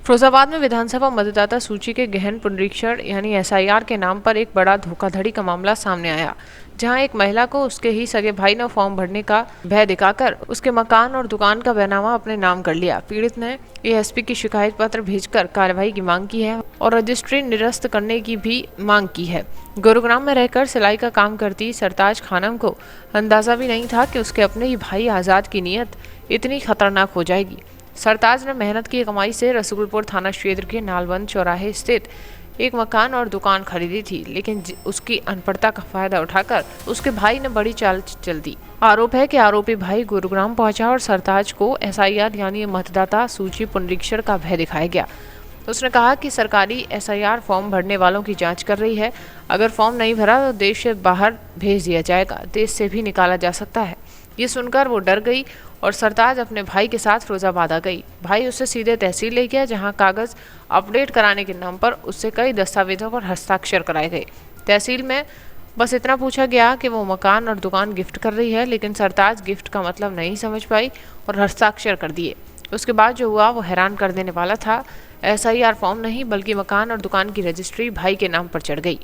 फिरोजाबाद में विधानसभा मतदाता सूची के गहन पुनरीक्षण यानी एसआईआर के नाम पर एक बड़ा धोखाधड़ी का मामला सामने आया, जहां एक महिला को उसके ही सगे भाई ने फॉर्म भरने का भय दिखाकर उसके मकान और दुकान का बैनामा अपने नाम कर लिया। पीड़ित ने एएसपी की शिकायत पत्र भेजकर कार्रवाई की मांग की है और रजिस्ट्री निरस्त करने की भी मांग की है। गुरुग्राम में रहकर सिलाई का काम करती सरताज खानम को अंदाजा भी नहीं था कि उसके अपने ही भाई आजाद की नीयत इतनी खतरनाक हो जाएगी। सरताज ने मेहनत की कमाई से रसूलपुर थाना क्षेत्र के नालबंद चौराहे स्थित एक मकान और दुकान खरीदी थी, लेकिन उसकी अनपढ़ता का फायदा उठाकर उसके भाई ने बड़ी चाल चल दी। आरोप है कि आरोपी भाई गुरुग्राम पहुंचा और सरताज को एसआईआर यानी मतदाता सूची पुनरीक्षण का भय दिखाया गया। उसने कहा कि सरकारी एसआईआर फॉर्म भरने वालों की जांच कर रही है। अगर फॉर्म नहीं भरा तो देश से बाहर भेज दिया जाएगा, देश से भी निकाला जा सकता है। ये सुनकर वो डर गई और सरताज अपने भाई के साथ फिरोजाबाद आ गई। भाई उसे सीधे तहसील ले गया, जहां कागज अपडेट कराने के नाम पर उससे कई दस्तावेजों पर हस्ताक्षर कराए गए। तहसील में बस इतना पूछा गया कि वो मकान और दुकान गिफ्ट कर रही है, लेकिन सरताज गिफ्ट का मतलब नहीं समझ पाई और हस्ताक्षर कर दिए। उसके बाद जो हुआ वो हैरान कर देने वाला था। एसआईआर फॉर्म नहीं बल्कि मकान और दुकान की रजिस्ट्री भाई के नाम पर चढ़ गई।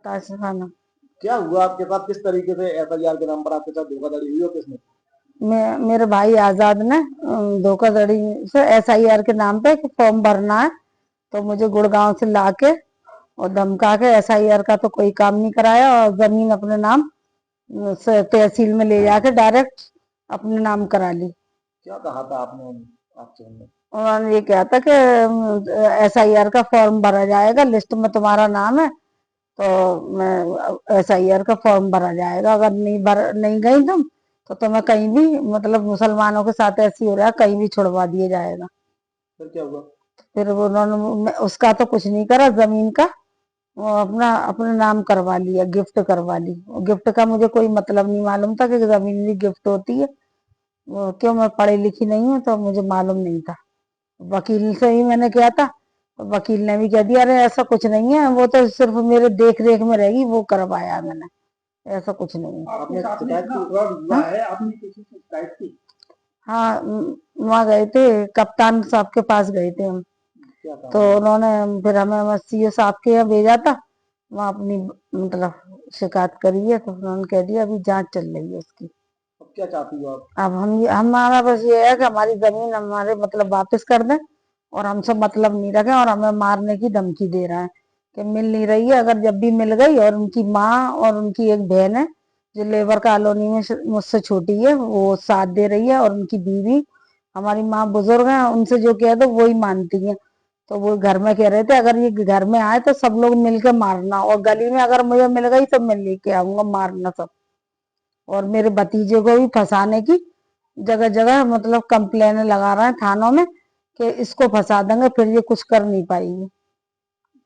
खाना क्या हुआ आपके साथ? किस तरीके से एफआईआर के नाम पर आपके साथ धोखाधड़ी हुई और किसने? मेरे भाई आजाद ने धोखाधड़ी से एसआईआर के नाम पे एक फॉर्म भरना है, तो मुझे गुड़गांव से लाके और धमका के एसआईआर का तो कोई काम नहीं कराया और जमीन अपने नाम से तहसील में ले जाके डायरेक्ट अपने नाम करा ली। क्या कहा था आपने आपसे उनने? उन्होंने ये कहा था कि एसआईआर का फॉर्म भरा जाएगा, लिस्ट में तुम्हारा नाम है तो मैं एसआईआर का फॉर्म भरा जाएगा, अगर नहीं गई तुम तो तुम्हें कहीं भी, मतलब मुसलमानों के साथ ऐसी हो रहा है, कहीं भी छुड़वा दिया जाएगा। फिर क्या हुआ? फिर वो उन्होंने उसका तो कुछ नहीं करा, जमीन का वो अपना अपने नाम करवा लिया, गिफ्ट करवा ली। गिफ्ट का मुझे कोई मतलब नहीं मालूम था कि जमीन भी गिफ्ट होती है। क्यों, मैं पढ़ी लिखी नहीं हूँ तो मुझे मालूम नहीं था। वकील से ही मैंने किया था, तो वकील ने भी कह दिया अरे ऐसा कुछ नहीं है, वो तो सिर्फ मेरे देख रेख में रहेगी, वो करवाया मैंने, ऐसा कुछ नहीं है। आपने शिकायत की? फ्रॉड हुआ है, आपने किसी से शिकायत की? हाँ, वहाँ गए थे, कप्तान साहब के पास गए थे हम, क्या कहा तो उन्होंने? उन्होंने फिर हमें सीओ साहब के यहाँ भेजा था। वहाँ अपनी मतलब शिकायत करी है, तो उन्होंने कह दिया अभी जांच चल रही है उसकी। अब क्या चाहती हो आप? अब हमारा बस ये है कि हमारी जमीन हमारे मतलब वापस कर दें, और हमसे मतलब नहीं रखें, और हमें मारने की धमकी दे रहा है कि मिल नहीं रही है। अगर जब भी मिल गई, और उनकी माँ और उनकी एक बहन है जो लेबर कॉलोनी में मुझसे छोटी है, वो साथ दे रही है, और उनकी बीवी, हमारी माँ बुजुर्ग है, उनसे जो कह दो वही मानती है। तो वो घर में कह रहे थे अगर ये घर में आए तो सब लोग मिलके मारना, और गली में अगर मुझे मिल गई तो मैं लेके आऊंगा, मारना सब। और मेरे भतीजे को भी फंसाने की जगह जगह मतलब कंप्लेन लगा रहे हैं थानों में कि इसको फंसा देंगे, फिर ये कुछ कर नहीं पाएगी।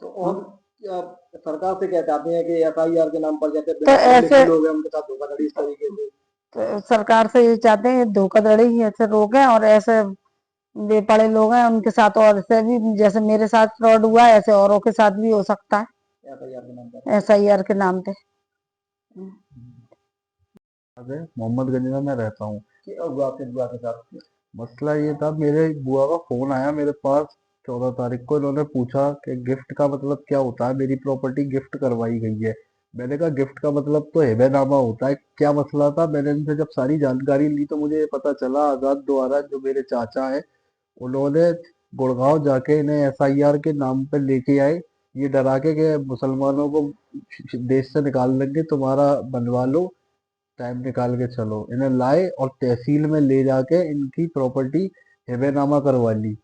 तो और क्या सरकार से क्या चाहते हैं कि एफआईआर के नाम पर जैसे तो बिना पढ़े लिखे ऐसे लोग हैं उनके साथ धोखाधड़ी इस तरीके से? तो सरकार से ये चाहते हैं धोखाधड़ी ही ऐसे रोकें, और ऐसे बेपढ़े लोग हैं उनके साथ, और ऐसे भी जैसे मेरे साथ फ्रॉड हुआ है ऐसे औरों के साथ भी हो सकता है एफआईआर के नाम पर? एसआईआर के नाम पे। है मोहम्मदगंज में मैं रहता हूँ। क्या हुआ आपके बुआ के साथ? मसला ये था, मेरे बुआ का फोन आया मेरे पास 14 तारीख को। इन्होंने पूछा कि गिफ्ट का मतलब क्या होता है, मेरी प्रॉपर्टी गिफ्ट करवाई गई है। मैंने कहा गिफ्ट का मतलब तो हिबेनामा होता है, क्या मसला था। मैंने इनसे जब सारी जानकारी ली तो मुझे ये पता चला आजाद द्वारा जो मेरे चाचा है उन्होंने गुड़गांव जाके इन्हें एसआईआर के नाम पे लेके आए, ये डरा के कि मुसलमानों को देश से निकाल देंगे, तुम्हारा बनवा लो, टाइम निकाल के चलो। इन्हें लाए और तहसील में ले जाके इनकी प्रॉपर्टी हिबेनामा करवा ली।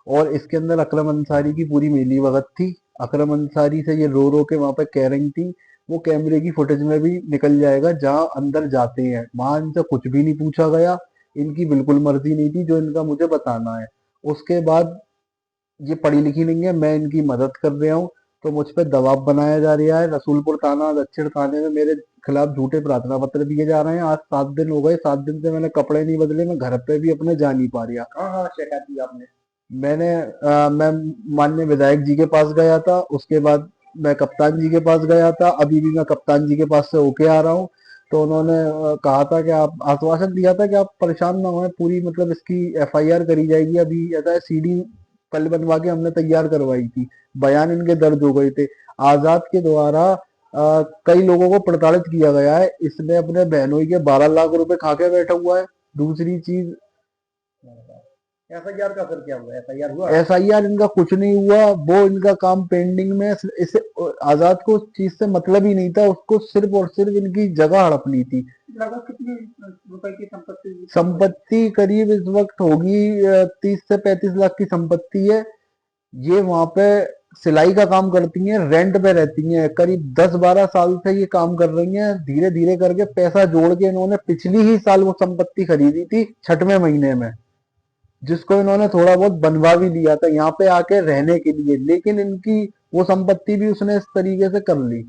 और इसके अंदर अकरम अंसारी की पूरी मिली भगत थी। अकरम अंसारी से ये रो रो के वहां पे कह रही थी, वो कैमरे की फुटेज में भी निकल जाएगा जहां अंदर जाते हैं। वहां इनसे कुछ भी नहीं पूछा गया, इनकी बिल्कुल मर्जी नहीं थी जो इनका मुझे बताना है। उसके बाद ये पढ़ी लिखी नहीं है, मैं इनकी मदद कर रहा हूँ, तो मुझ पे दबाव बनाया जा रहा है। रसूलपुर थाना दक्षिण थाने में मेरे खिलाफ झूठे प्रार्थना पत्र दिए जा रहे हैं। आज 7 दिन हो गए, 7 दिन से मैंने कपड़े नहीं बदले, मैं घर पे भी अपने जा नहीं पा रहा। कहाँ कहाँ शिकायत की आपने? मैं माननीय विधायक जी के पास गया था, उसके बाद मैं कप्तान जी के पास गया था, अभी भी मैं कप्तान जी के पास से होके आ रहा हूँ। तो उन्होंने कहा था कि आप आश्वासन दिया था कि आप परेशान ना हों, पूरी मतलब इसकी एफआईआर करी जाएगी। अभी ऐसा है, सीडी कल बनवा के हमने तैयार करवाई थी, बयान इनके दर्ज हो गए थे। आजाद के द्वारा कई लोगों को प्रताड़ित किया गया है। इसने अपने बहनोई के 12 लाख रुपए खा के बैठा हुआ है। दूसरी चीज, एफआईआर का फिर क्या हुआ, एफआईआर हुआ? एफआईआर इनका कुछ नहीं हुआ, वो इनका काम पेंडिंग में है। इसे आजाद को उस चीज से मतलब ही नहीं था, उसको सिर्फ और सिर्फ इनकी जगह हड़पनी थी। लगभग कितनी रुपए की संपत्ति? संपत्ति करीब इस वक्त होगी 30 से 35 लाख की संपत्ति है। ये वहां पे सिलाई का काम करती हैं, रेंट पे रहती हैं, करीब 10-12 साल से ये काम कर रही हैं। धीरे धीरे करके पैसा जोड़ के इन्होंने पिछली ही साल वो संपत्ति खरीदी थी 6वें महीने में, जिसको इन्होंने थोड़ा बहुत बनवा भी लिया था यहाँ पे आके रहने के लिए, लेकिन इनकी वो संपत्ति भी उसने इस तरीके से कर ली।